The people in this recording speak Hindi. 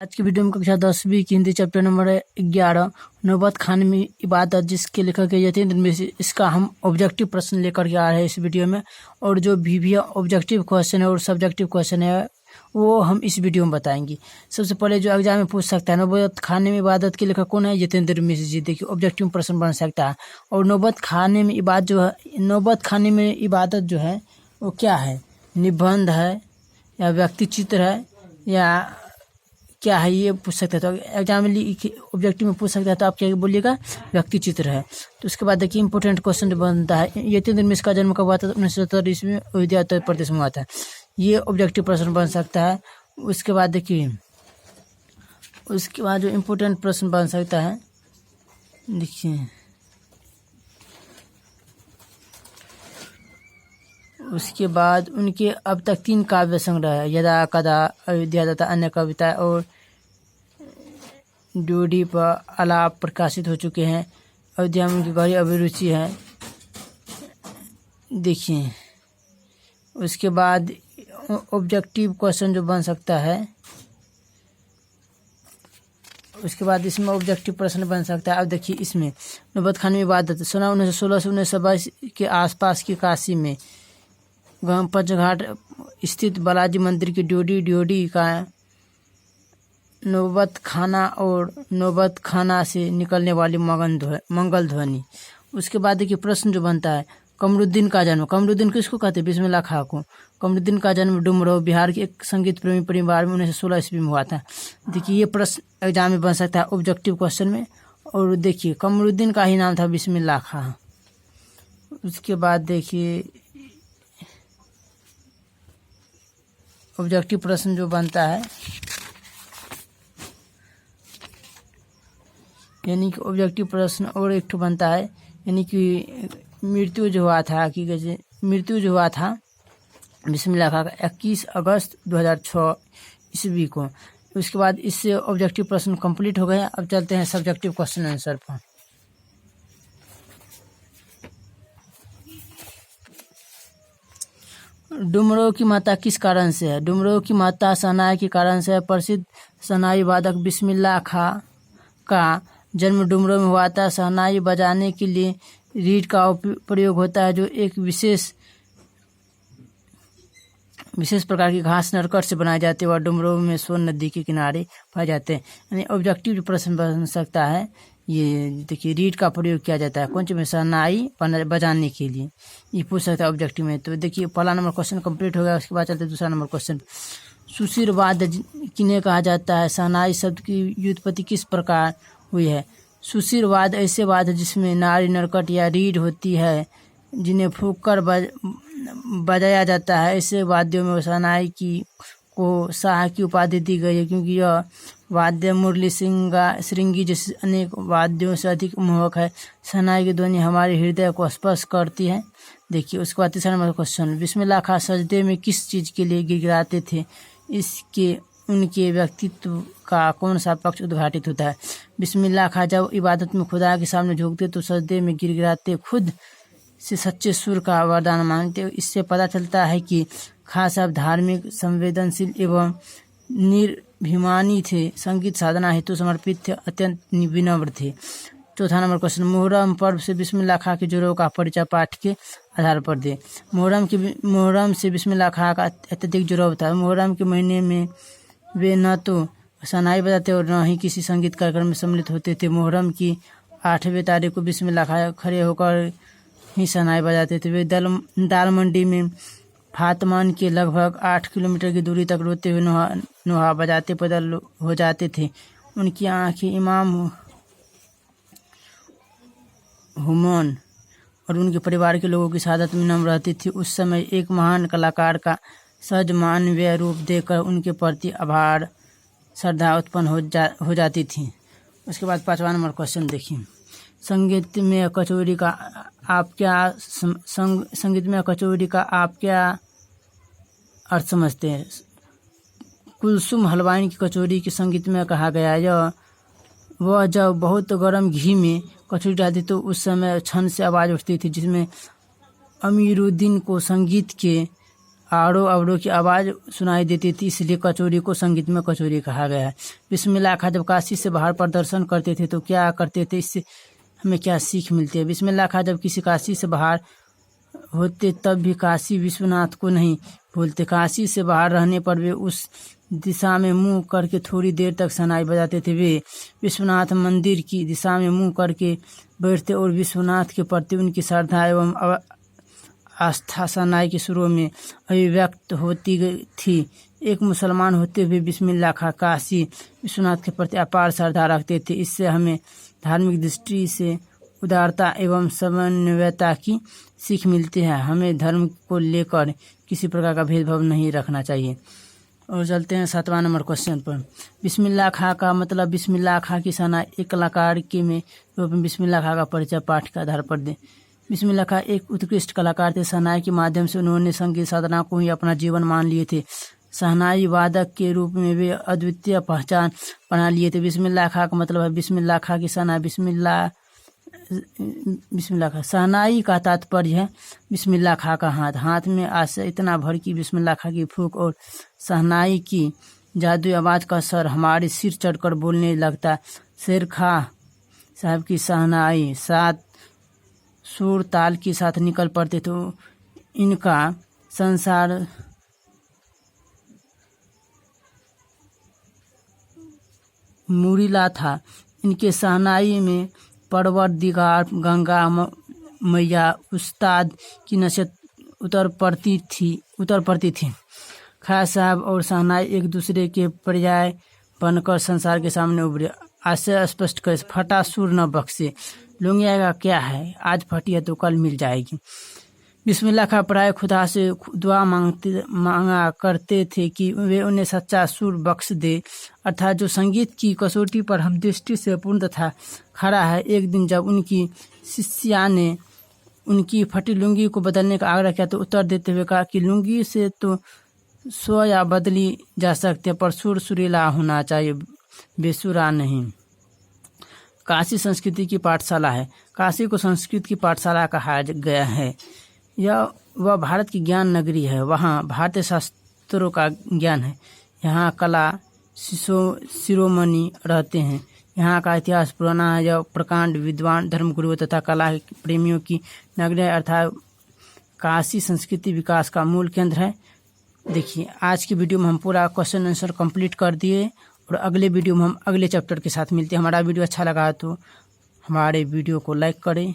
आज की वीडियो में कक्षा 10वीं की हिंदी चैप्टर नंबर 11 नौबत खान में इबादत, जिसके लेखक है यतीन्द्र मिश्र। इसका हम ऑब्जेक्टिव प्रश्न लेकर के आ रहे हैं इस वीडियो में, और जो भी ऑब्जेक्टिव क्वेश्चन है और सब्जेक्टिव क्वेश्चन है वो हम इस वीडियो में बताएंगे। सबसे पहले जो एग्जाम में पूछ सकता है, नौबत खाने में इबादत के लेखक कौन है? यतीन्द्र मिश्र जी। देखिए ऑब्जेक्टिव में प्रश्न बन सकता है। और नौबत खाने में इबादत जो है, नौबत खाने में इबादत जो है वो क्या है? निबंध है या व्यक्ति चित्र है या क्या है, ये पूछ सकते हैं। तो एग्जाम में ऑब्जेक्टिव में पूछ सकता है, तो आप क्या बोलिएगा? व्यक्ति चित्र है। तो उसके बाद देखिए इंपॉर्टेंट क्वेश्चन बनता है, यतीन्द्र मिश्र का जन्म कब हुआ था? 1970 ईस्वी में अयोध्या उत्तर प्रदेश में हुआ था। ये ऑब्जेक्टिव प्रश्न बन सकता है। उसके बाद देखिए, उसके बाद जो इम्पोर्टेंट प्रश्न बन सकता है, देखिए उसके बाद उनके अब तक 3 काव्य संग्रह है, यदा कदा, अयोध्या तथा अन्य कविता और ड्योढ़ी पर आलाप प्रकाशित हो चुके हैं। अयोध्या में उनकी गहरी अभिरुचि है। देखिए उसके बाद ऑब्जेक्टिव क्वेश्चन जो बन सकता है, उसके बाद इसमें ऑब्जेक्टिव प्रश्न बन सकता है। अब देखिए इसमें नौबत खान में इबादत 1916 से 1922 के आसपास की काशी में गांव पंचघाट स्थित बालाजी मंदिर की ड्योढ़ी का नौबत खाना और नौबत खाना से निकलने वाली मंगल ध्वनि। उसके बाद देखिए प्रश्न जो बनता है, कमरुद्दीन का जन्म, कमरुद्दीन किसको कहते हैं? बिस्मिल्लाह खां को। कमरुद्दीन का जन्म डुमरांव बिहार के एक संगीत प्रेमी परिवार में 1916 ईस्वी में हुआ था। देखिए ये प्रश्न एग्जाम में बन सकता है ऑब्जेक्टिव क्वेश्चन में। और देखिए कमरुद्दीन का ही नाम था बिस्मिल्लाह खां। उसके बाद देखिए ऑब्जेक्टिव प्रश्न जो बनता है, यानी कि ऑब्जेक्टिव प्रश्न और एक ठो बनता है, यानी कि मृत्यु जो हुआ था बिस्मिल्लाह खां का 21 अगस्त 2006 ईस्वी को। उसके बाद इससे ऑब्जेक्टिव प्रश्न कंप्लीट हो गए। अब चलते हैं सब्जेक्टिव क्वेश्चन आंसर पर। डुमरांव की माता किस कारण से है? डुमरांव की माता शहनाई के कारण से है। प्रसिद्ध शहनाई वादक बिस्मिल्लाह खां का जन्म डुमरांव में हुआ था। शहनाई बजाने के लिए रीड का प्रयोग होता है, जो एक विशेष प्रकार की घास नरकट से बनाए जाते हैं और डुमरांव में सोन नदी के किनारे पाए जाते हैं। यानी ऑब्जेक्टिव जो प्रश्न बन सकता है, ये देखिए रीड का प्रयोग किया जाता है कौन सी में? शहनाई बजाने के लिए, ये पूछ सकता है ऑब्जेक्टिव में। तो देखिए पहला नंबर क्वेश्चन कंप्लीट हो गया। उसके बाद चलते दूसरा नंबर क्वेश्चन, सुशिर वाद्य किन्हें कहा जाता है? शहनाई शब्द की व्युत्पत्ति किस प्रकार हुई है? सुशिर वाद्य ऐसे वाद्य जिसमें नारी नरकट या रीड होती है, जिन्हें फूंक कर बजाया जाता है। ऐसे वाद्यों में शहनाई को शाह की उपाधि दी गई है, क्योंकि यह वाद्य मुरली श्रृंगी जैसे अनेक वाद्यों से अधिक मोहक है। शहनाई की ध्वनि हमारे हृदय को स्पर्श करती है। देखिए उसके बाद तीसरा नंबर क्वेश्चन, बिस्मिल्लाह खां सजदे में किस चीज़ के लिए गिड़गिड़ाते थे? इसके उनके व्यक्तित्व का कौन सा पक्ष उद्घाटित होता है? बिस्मिल्लाह खां जब इबादत में खुदा के सामने झुकते तो सजदे में गिड़गिड़ाते खुद से सच्चे सुर का वरदान मांगते। इससे पता चलता है कि खां साहब धार्मिक, संवेदनशील एवं निर्भिमानी थे। संगीत साधना हेतु समर्पित थे, अत्यंत विनम्र थे। चौथा नंबर क्वेश्चन, मुहर्रम पर्व से बिस्मिल्लाह खां के जोड़ों का परिचय पाठ के आधार पर दे। मुहर्रम से बिस्मिल्लाह खां का अत्यधिक जुड़ाव था। मुहर्रम के महीने में वे न तो शहनाई बजाते और न ही किसी संगीत कार्यक्रम में सम्मिलित होते थे। मुहर्रम की 8वीं तारीख को बिस्मिल्लाह खां खड़े होकर ही शहनाई बजाते थे। वे दाल मंडी में फातमान के लगभग 8 किलोमीटर की दूरी तक रोते हुए नोहा बजाते पैदल हो जाते थे। उनकी आंखें इमाम हुमौन और उनके परिवार के लोगों की शहादत में नम रहती थी। उस समय एक महान कलाकार का सहज मानवीय रूप देखकर उनके प्रति आभार, श्रद्धा उत्पन्न हो जाती थी। उसके बाद 5वां नंबर क्वेश्चन देखिए, संगीत में कचौड़ी का आप क्या अर्थ समझते हैं? कुलसुम हलवाई की कचौड़ी के संगीत में कहा गया, वह जब बहुत गर्म घी में कचौड़ी डालती तो उस समय छन से आवाज़ उठती थी, जिसमें अमीरुद्दीन को संगीत के आड़ो अवड़ो की आवाज़ सुनाई देती थी, इसलिए कचौरी को संगीत में कचौरी कहा गया है। बिस्मिल्लाह खां जब काशी से बाहर प्रदर्शन करते थे तो क्या करते थे, इससे हमें क्या सीख मिलती है। बिस्मिल्लाह खां जब किसी काशी से बाहर होते तब भी काशी विश्वनाथ को नहीं भूलते। काशी से बाहर रहने पर वे उस दिशा में मुंह करके थोड़ी देर तक शहनाई बजाते थे। वे विश्वनाथ मंदिर की दिशा में मुंह करके बैठते और विश्वनाथ के प्रति उनकी श्रद्धा एवं आस्था शहनाई के सुरों में अभिव्यक्त होती थी। एक मुसलमान होते हुए बिस्मिल्लाह खां काशी विश्वनाथ के प्रति अपार श्रद्धा रखते थे। इससे हमें धार्मिक दृष्टि से उदारता एवं समन्वयता की सीख मिलती है। हमें धर्म को लेकर किसी प्रकार का भेदभाव नहीं रखना चाहिए। और चलते हैं 7वां नंबर क्वेश्चन पर। बिस्मिल्लाह खां का मतलब। बिस्मिल्लाह खां की शहनाई एक कलाकार के में रूप में बिस्मिल्लाह खां का परिचय पाठ के आधार पर दें। बिस्मिल्लाह खां एक उत्कृष्ट कलाकार थे। शहनाई के माध्यम से उन्होंने संगीत साधना को ही अपना जीवन मान लिए थे। शहनाई वादक के रूप में वे अद्वितीय पहचान बना लिए थे। बिस्मिल्लाह खां का मतलब है बिस्मिल्लाह खां की शहनाई। बिस्मिल्लाह खां शहनाई का तात्पर्य है बिस्मिल्लाह खां का हाथ। हाथ में आशा इतना भर की बिस्मिल्लाह खां की फूंक और शहनाई की जादुई आवाज़ का सर हमारे सिर चढ़कर बोलने लगता। शेर खां साहब की शहनाई 7 सुर ताल के साथ निकल पड़ते तो इनका संसार मुरीला था। इनके शहनाई में परवरदिगार गंगा मैया उस्ताद की नसीहत उतर पड़ती थी। खां साहब और शहनाई एक दूसरे के पर्याय बनकर संसार के सामने उभरे। आशय स्पष्ट कर फटा सुर न बख्शे। लुंगिया का क्या है, आज फटी है तो कल मिल जाएगी। बिस्मिल्लाह खां प्राय खुदा से दुआ मांगा करते थे कि वे उन्हें सच्चा सुर बख्श दे, अर्थात जो संगीत की कसौटी पर हम दृष्टि से पूर्ण तथा खड़ा है। एक दिन जब उनकी शिष्या ने उनकी फटी लुंगी को बदलने का आग्रह किया तो उत्तर देते हुए कहा कि लुंगी से तो स्व या बदली जा सकते पर सुर सुरीला होना चाहिए, बेसुरा नहीं। काशी संस्कृति की पाठशाला है। काशी को संस्कृत की पाठशाला कहा गया है। वह भारत की ज्ञान नगरी है। वहाँ भारतीय शास्त्रों का ज्ञान है। यहाँ कला शिरोमणि रहते हैं। यहाँ का इतिहास पुराना है। यह प्रकांड विद्वान धर्मगुरुओं तथा कला प्रेमियों की नगरी है, अर्थात काशी संस्कृति विकास का मूल केंद्र है। देखिए आज की वीडियो में हम पूरा क्वेश्चन आंसर कंप्लीट कर दिए और अगले वीडियो में हम अगले चैप्टर के साथ मिलते हैं। हमारा वीडियो अच्छा लगा तो हमारे वीडियो को लाइक करें।